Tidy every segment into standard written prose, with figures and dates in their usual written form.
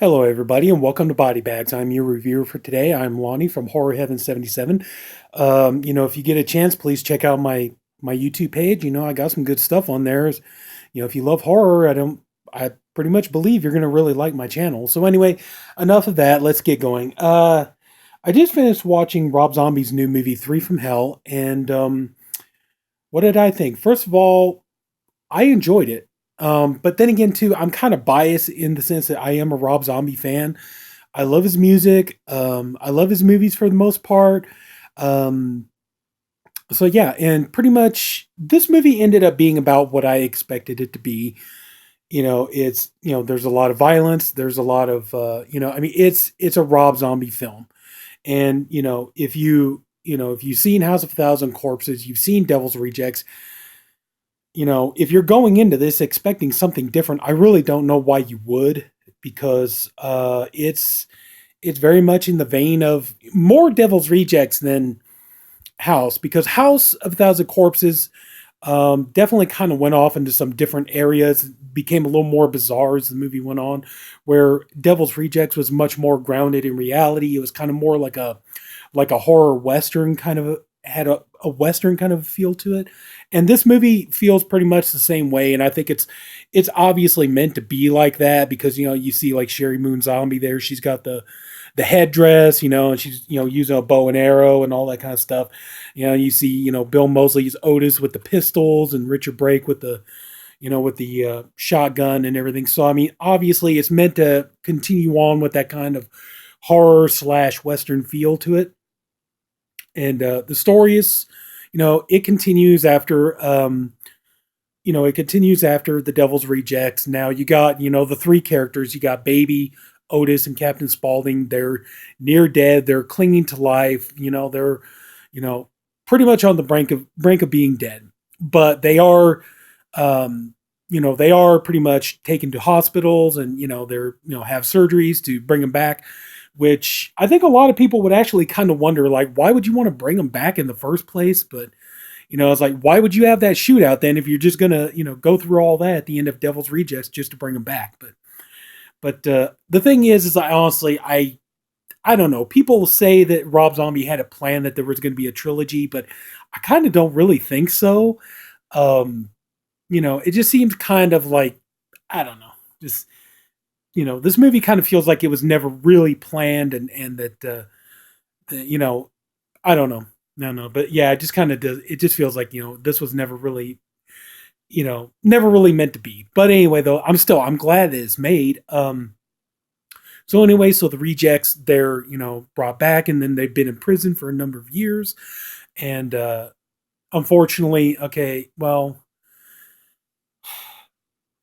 Hello, everybody, and welcome to Body Bags. I'm your reviewer for today. I'm Lonnie from Horror Heaven77. If you get a chance, please check out my YouTube page. I got some good stuff on there. If you love horror, I pretty much believe you're gonna really like my channel. So anyway, enough of that. Let's get going. I just finished watching Rob Zombie's new movie, Three from Hell, and what did I think? First of all, I enjoyed it. But then again, too, I'm kind of biased in the sense that I am a Rob Zombie fan. I love his music. I love his movies for the most part. Um, so yeah, and pretty much this movie ended up being about what I expected it to be. There's a lot of violence. There's a lot of, it's a Rob Zombie film. And, if you've seen House of a Thousand Corpses, you've seen Devil's Rejects, if you're going into this expecting something different, I really don't know why you would, because it's very much in the vein of more Devil's Rejects than House, because House of a Thousand Corpses definitely kind of went off into some different areas, became a little more bizarre as the movie went on, where Devil's Rejects was much more grounded in reality. It was kind of more like a horror western kind of had a western kind of feel to it, and this movie feels pretty much the same way. And I think it's obviously meant to be like that, because you see like Sheri Moon Zombie there. She's got the headdress, and she's using a bow and arrow and all that kind of stuff. You see Bill Moseley's Otis with the pistols, and Richard Brake with the shotgun and everything. So I mean, obviously it's meant to continue on with that kind of horror slash western feel to it. And the story is, it continues after, the Devil's Rejects. Now you got, the three characters. You got Baby, Otis, and Captain Spaulding. They're near dead. They're clinging to life. They're, pretty much on the brink of being dead. But they are, they are pretty much taken to hospitals, and they're have surgeries to bring them back, which I think a lot of people would actually kind of wonder, like, why would you want to bring them back in the first place? But, it's like, why would you have that shootout then if you're just going to, go through all that at the end of Devil's Rejects just to bring them back? But the thing is I honestly, I don't know. People say that Rob Zombie had a plan that there was going to be a trilogy, but I kind of don't really think so. It just seems kind of like, I don't know, just, this movie kind of feels like it was never really planned, and that, I don't know. No, but yeah, it just kind of does. It just feels like, this was never really, never really meant to be. But anyway, though, I'm glad that it's made. So anyway, so the rejects, they're, brought back, and then they've been in prison for a number of years. And, unfortunately, okay, well,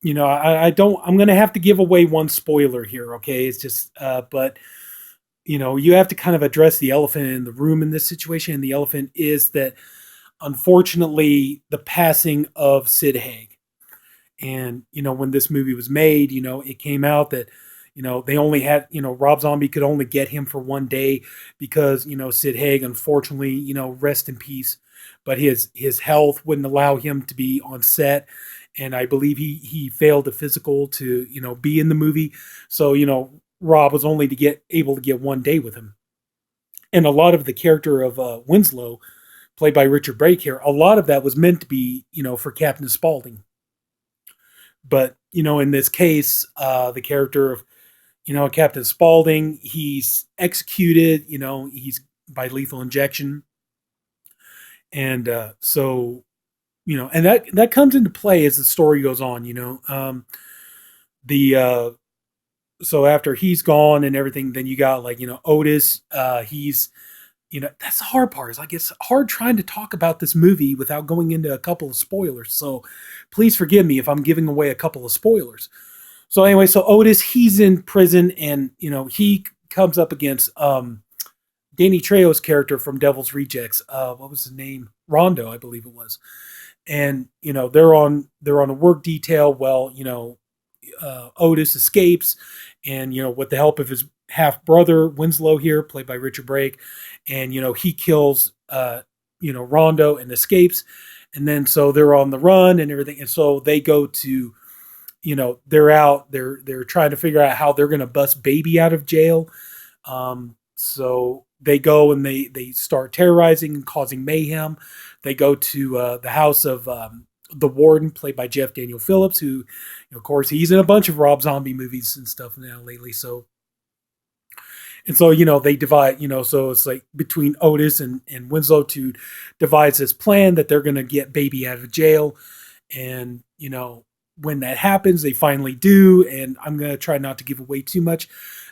I don't, I'm going to have to give away one spoiler here. Okay. It's just, but you have to kind of address the elephant in the room in this situation. And the elephant is that, unfortunately, the passing of Sid Haig. And, when this movie was made, it came out that, they only had, Rob Zombie could only get him for one day, because, Sid Haig, unfortunately, rest in peace, but his health wouldn't allow him to be on set. And I believe he failed a physical to, be in the movie. So, Rob was only able to get one day with him. And a lot of the character of Winslow, played by Richard Brake here, a lot of that was meant to be, for Captain Spaulding. But, in this case, the character of, Captain Spaulding, he's executed, he's by lethal injection. And and that comes into play as the story goes on. The So after he's gone and everything, then you got, like, Otis. He's, that's the hard part. Is like, it's hard trying to talk about this movie without going into a couple of spoilers. So please forgive me if I'm giving away a couple of spoilers. So anyway, so Otis, he's in prison, and he comes up against Danny Trejo's character from Devil's Rejects. What was his name? Rondo, I believe it was. And they're on a work detail. Well, Otis escapes, and with the help of his half brother Winslow here, played by Richard Brake, and he kills Rondo and escapes. And then so they're on the run and everything, and so they go to they're out, they're trying to figure out how they're going to bust baby out of jail. So they go and they start terrorizing and causing mayhem. They go to the house of the warden, played by Jeff Daniel Phillips, who, of course, he's in a bunch of Rob Zombie movies and stuff now lately. So, and so, they divide, so it's like between Otis and Winslow to devise this plan that they're going to get baby out of jail. And, when that happens, they finally do. And I'm going to try not to give away too much.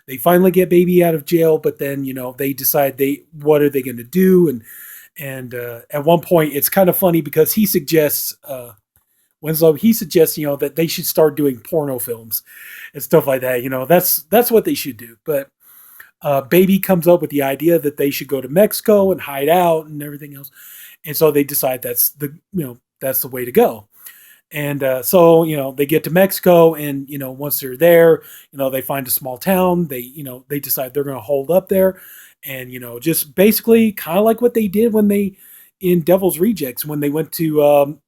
They finally get baby out of jail, but then, they decide what are they going to do? And at one point it's kind of funny because he suggests, Winslow, that they should start doing porno films and stuff like that. That's what they should do. But Baby comes up with the idea that they should go to Mexico and hide out and everything else. And so they decide that's the way to go. And so they get to Mexico, and once they're there, they find a small town. They decide they're going to hold up there, and just basically kind of like what they did when they in Devil's Rejects, when they went to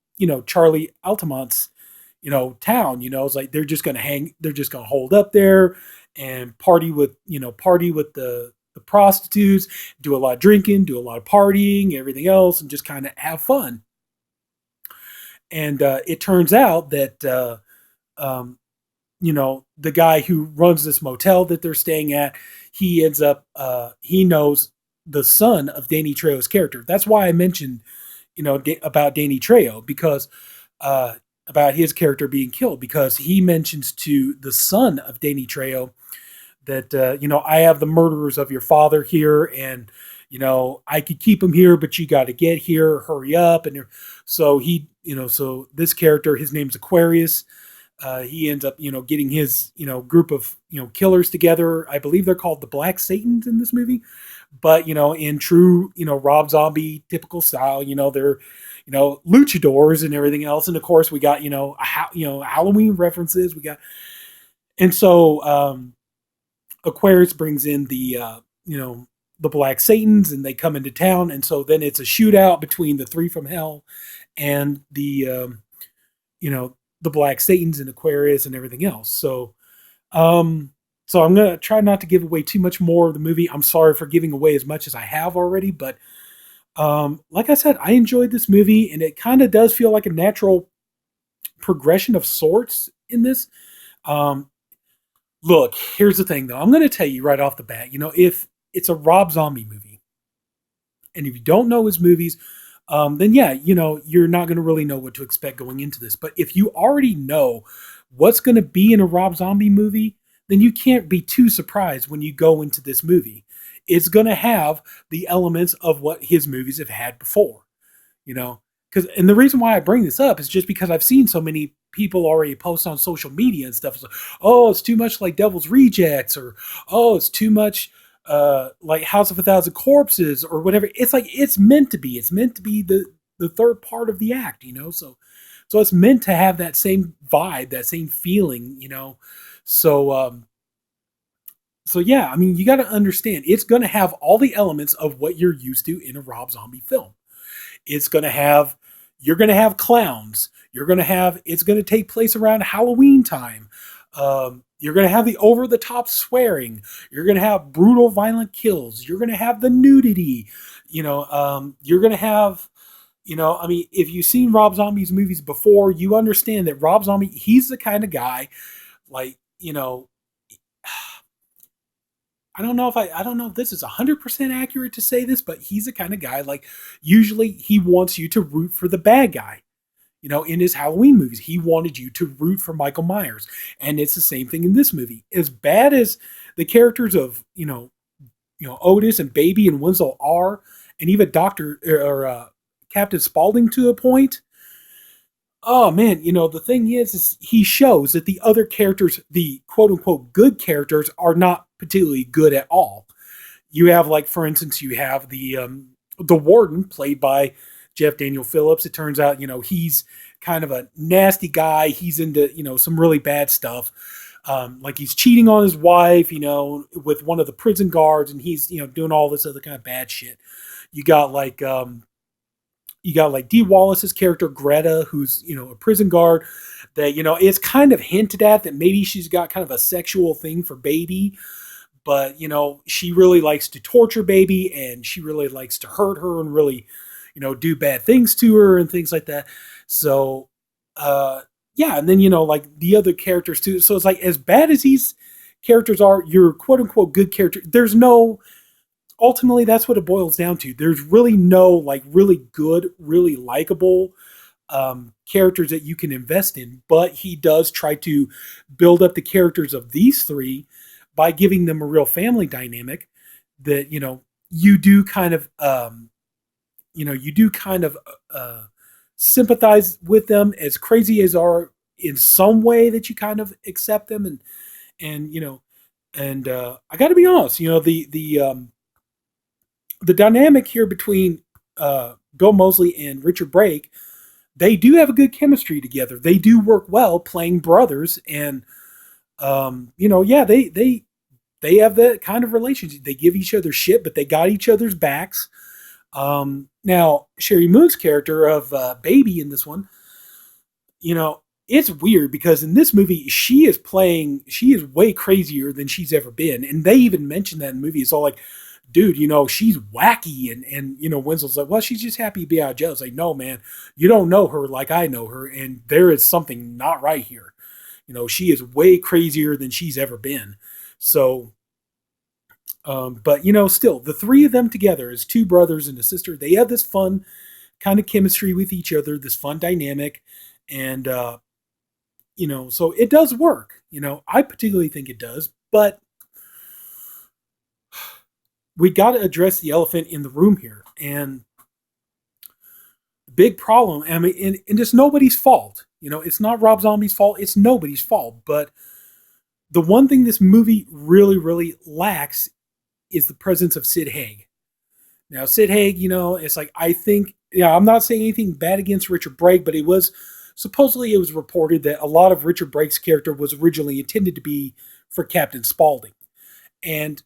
Charlie Altamont's town. It's like they're just going to hold up there and party with the prostitutes, do a lot of drinking, do a lot of partying, everything else, and just kind of have fun. And it turns out that, the guy who runs this motel that they're staying at, he ends up, he knows the son of Danny Trejo's character. That's why I mentioned, about Danny Trejo, because, about his character being killed, because he mentions to the son of Danny Trejo that, I have the murderers of your father here, and, I could keep him here, but you got to get here, hurry up. And so so this character, his name's Aquarius. He ends up, getting his, group of, killers together. I believe they're called the Black Satans in this movie, but, in true, Rob Zombie typical style, they're, luchadors and everything else. And of course we got, Halloween references and so, Aquarius brings in the Black Satans, and they come into town. And so then it's a shootout between the three from hell and the Black Satans and Aquarius and everything else. So I'm going to try not to give away too much more of the movie. I'm sorry for giving away as much as I have already, but like I said, I enjoyed this movie, and it kind of does feel like a natural progression of sorts in this. Look, here's the thing though. I'm going to tell you right off the bat, if it's a Rob Zombie movie, and if you don't know his movies, then yeah, you're not going to really know what to expect going into this. But if you already know what's going to be in a Rob Zombie movie, then you can't be too surprised when you go into this movie. It's going to have the elements of what his movies have had before, and the reason why I bring this up is just because I've seen so many people already post on social media and stuff. It's like, oh, it's too much like Devil's Rejects, or, oh, it's too much like House of a Thousand Corpses, or whatever. It's like, it's meant to be the third part of the act, so it's meant to have that same vibe, that same feeling, so yeah, I mean, you got to understand, it's going to have all the elements of what you're used to in a Rob Zombie film. You're going to have clowns. It's going to take place around Halloween time. You're going to have the over-the-top swearing. You're going to have brutal, violent kills. You're going to have the nudity. You're going to have, I mean, if you've seen Rob Zombie's movies before, you understand that Rob Zombie, he's the kind of guy, like, I don't know if this is 100% accurate to say this, but he's the kind of guy, like, usually he wants you to root for the bad guy. In his Halloween movies, he wanted you to root for Michael Myers. And it's the same thing in this movie. As bad as the characters of, Otis and Baby and Winslow are, and even Captain Spaulding to a point. Oh man, the thing is he shows that the other characters, the quote unquote good characters, are not particularly good at all. You have, like, for instance, you have the warden, played by Jeff Daniel Phillips. It turns out, he's kind of a nasty guy. He's into, some really bad stuff. Like, he's cheating on his wife, with one of the prison guards, and he's, doing all this other kind of bad shit. You got Dee Wallace's character, Greta, who's, a prison guard that, it's kind of hinted at that maybe she's got kind of a sexual thing for Baby, but, she really likes to torture Baby and she really likes to hurt her and really, do bad things to her and things like that. So, yeah. And then, like the other characters too. So it's like, as bad as these characters are, your quote unquote good character, there's no, ultimately that's what it boils down to. There's really no like really good, really likable characters that you can invest in, but he does try to build up the characters of these three by giving them a real family dynamic that, you do kind of, you do kind of sympathize with them, as crazy as are in some way that you kind of accept them. And, I got to be honest, the dynamic here between Bill Moseley and Richard Brake, they do have a good chemistry together. They do work well playing brothers, and yeah, they have that kind of relationship. They give each other shit, but they got each other's backs. Now Sheri Moon's character of Baby in this one, it's weird because in this movie she is way crazier than she's ever been, and they even mention that in the movie. It's all like, dude, she's wacky. And Winslow's like, well, she's just happy to be out of jail. It's like, no, man, you don't know her like I know her. And there is something not right here. She is way crazier than she's ever been. So, but still the three of them together as two brothers and a sister, they have this fun kind of chemistry with each other, this fun dynamic. And, so it does work. I particularly think it does, but we got to address the elephant in the room here. And the big problem, I mean, and it's nobody's fault. It's not Rob Zombie's fault. It's nobody's fault. But the one thing this movie really, really lacks is the presence of Sid Haig. Now, Sid Haig, it's like, I think, I'm not saying anything bad against Richard Brake, but it was reported that a lot of Richard Brake's character was originally intended to be for Captain Spaulding. And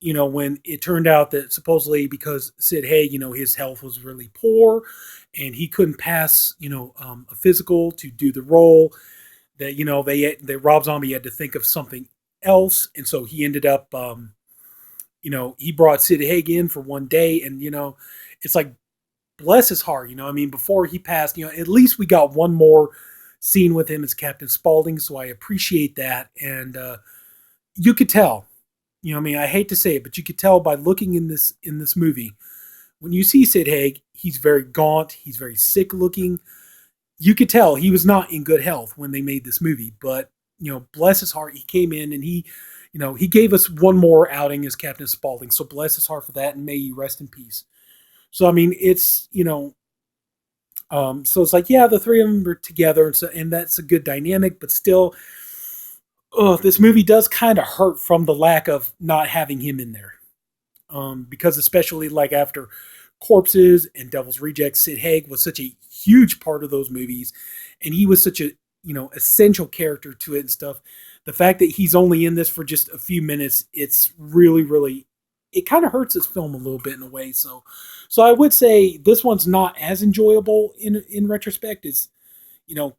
when it turned out that supposedly because Sid Haig, his health was really poor and he couldn't pass, a physical to do the role, that, that Rob Zombie had to think of something else. And so he ended up, he brought Sid Haig in for one day, and, it's like, bless his heart, before he passed, at least we got one more scene with him as Captain Spaulding. So I appreciate that. And, you could tell, I hate to say it, but you could tell by looking in this movie, when you see Sid Haig, he's very gaunt, he's very sick looking. You could tell he was not in good health when they made this movie, but bless his heart, he came in and he gave us one more outing as Captain Spaulding. So bless his heart for that, and may he rest in peace. So it's so it's like, yeah, the three of them are together, and that's a good dynamic, but still, this movie does kind of hurt from the lack of not having him in there. Because especially like after Corpses and Devil's Rejects, Sid Haig was such a huge part of those movies, and he was such a, essential character to it and stuff. The fact that he's only in this for just a few minutes, it's really, really, it kind of hurts this film a little bit in a way. So I would say this one's not as enjoyable in retrospect as,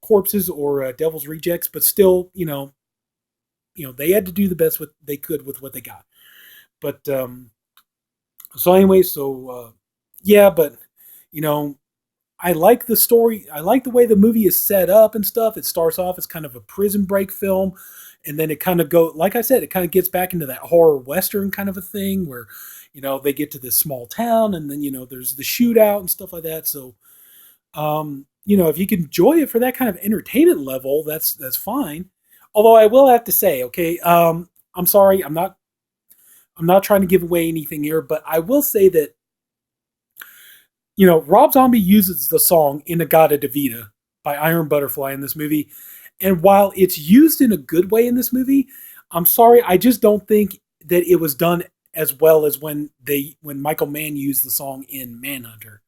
Corpses or Devil's Rejects, but still, they had to do the best they could with what they got. But, so anyway, yeah, but, I like the story. I like the way the movie is set up and stuff. It starts off as kind of a prison break film, and then it kind of like I said, it kind of gets back into that horror Western kind of a thing where, they get to this small town, and then, there's the shootout and stuff like that. So, if you can enjoy it for that kind of entertainment level, that's fine. Although I will have to say, okay, I'm sorry, I'm not trying to give away anything here, but I will say that, Rob Zombie uses the song In-A-Gadda-Da-Vida by Iron Butterfly in this movie. And while it's used in a good way in this movie, I'm sorry, I just don't think that it was done as well as when Michael Mann used the song in Manhunter.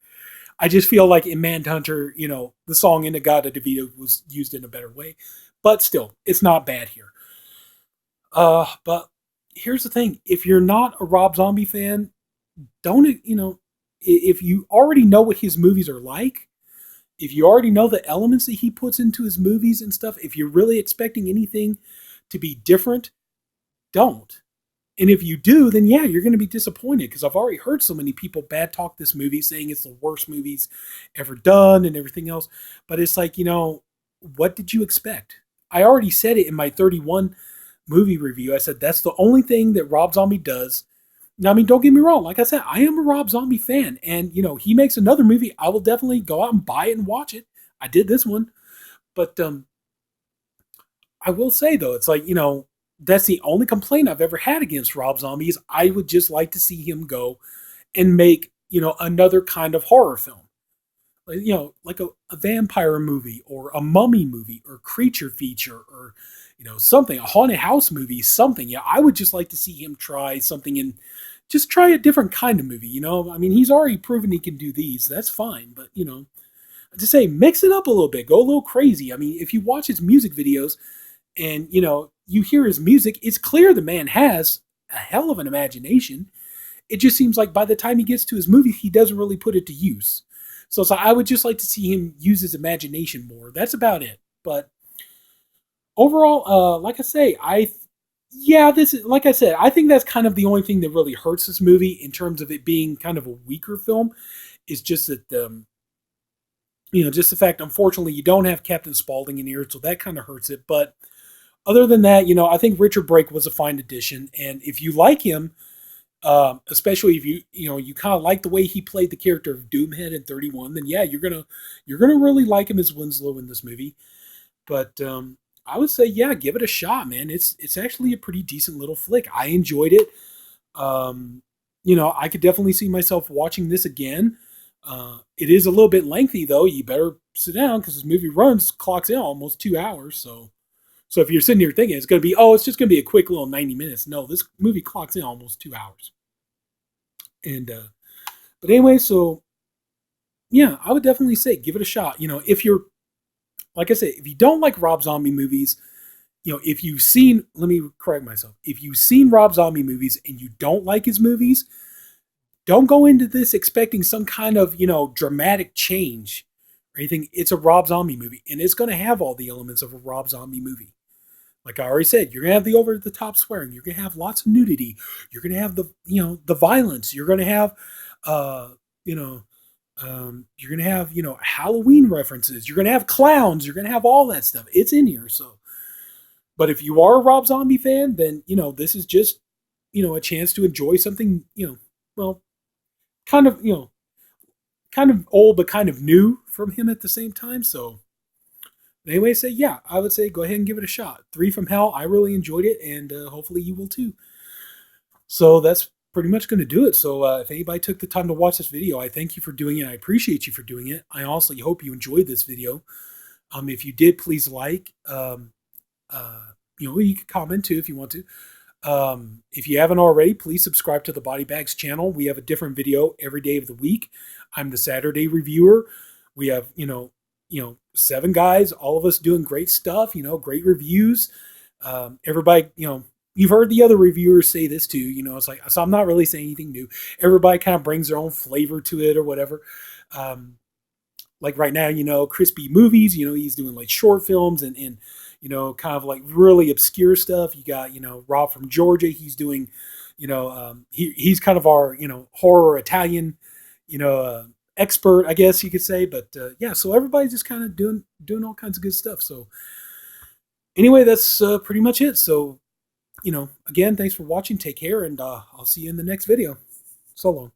I just feel like in Manhunter, the song In-A-Gadda-Da-Vida was used in a better way. But still, it's not bad here. But here's the thing. If you're not a Rob Zombie fan, don't, if you already know what his movies are like, if you already know the elements that he puts into his movies and stuff, if you're really expecting anything to be different, don't. And if you do, then yeah, you're going to be disappointed because I've already heard so many people bad talk this movie, saying it's the worst movies ever done and everything else. But it's like, what did you expect? I already said it in my 31 movie review. I said that's the only thing that Rob Zombie does. Now, I mean, don't get me wrong. Like I said, I am a Rob Zombie fan, and he makes another movie. I will definitely go out and buy it and watch it. I did this one, but I will say though, it's like that's the only complaint I've ever had against Rob Zombie is I would just like to see him go and make another kind of horror film, like a vampire movie or a mummy movie or creature feature or something, a haunted house movie, something. Yeah, I would just like to see him try something and just try a different kind of movie. I mean, he's already proven he can do these. That's fine, but to say mix it up a little bit, go a little crazy. I mean, if you watch his music videos and you hear his music, it's clear the man has a hell of an imagination. It just seems like by the time he gets to his movie, he doesn't really put it to use. So I would just like to see him use his imagination more. That's about it. But overall, like I say, this is like I said, I think that's kind of the only thing that really hurts this movie in terms of it being kind of a weaker film. Is just that just the fact, unfortunately, you don't have Captain Spaulding in here, so that kind of hurts it. But other than that, I think Richard Brake was a fine addition, and if you like him, especially if you kind of like the way he played the character of Doomhead in 31, then yeah, you're gonna really like him as Winslow in this movie. But I would say, yeah, give it a shot, man. It's actually a pretty decent little flick. I enjoyed it. I could definitely see myself watching this again. It is a little bit lengthy though. You better sit down because this movie clocks in almost 2 hours. So if you're sitting here thinking it's going to be, it's just going to be a quick little 90 minutes. No, this movie clocks in almost 2 hours. And, but anyway, so yeah, I would definitely say give it a shot. If you're, like I said, if you don't like Rob Zombie movies, if you've seen, let me correct myself. If you've seen Rob Zombie movies and you don't like his movies, don't go into this expecting some kind of, dramatic change or anything. It's a Rob Zombie movie and it's going to have all the elements of a Rob Zombie movie. Like I already said, you're going to have the over-the-top swearing. You're going to have lots of nudity. You're going to have the violence. You're going to have, you're going to have, Halloween references. You're going to have clowns. You're going to have all that stuff. It's in here. So, but if you are a Rob Zombie fan, then, this is just, a chance to enjoy something, well, kind of, kind of old, but kind of new from him at the same time. So, anyway, yeah, I would say go ahead and give it a shot. 3 from Hell, I really enjoyed it, and hopefully you will too. So that's pretty much going to do it. So if anybody took the time to watch this video, I thank you for doing it. I appreciate you for doing it. I also hope you enjoyed this video. If you did, please like. You can comment too if you want to. If you haven't already, please subscribe to the Body Bags channel. We have a different video every day of the week. I'm the Saturday reviewer. We have, 7 guys, all of us doing great stuff, great reviews. Everybody, you've heard the other reviewers say this too, it's like, so I'm not really saying anything new. Everybody kind of brings their own flavor to it or whatever. Like right now, Crispy Movies, he's doing like short films and kind of like really obscure stuff. You got, Rob from Georgia. He's doing, he's kind of our, horror Italian, expert, I guess you could say. But yeah, so everybody's just kind of doing all kinds of good stuff. So anyway, that's pretty much it. So, again, thanks for watching. Take care, and I'll see you in the next video. So long.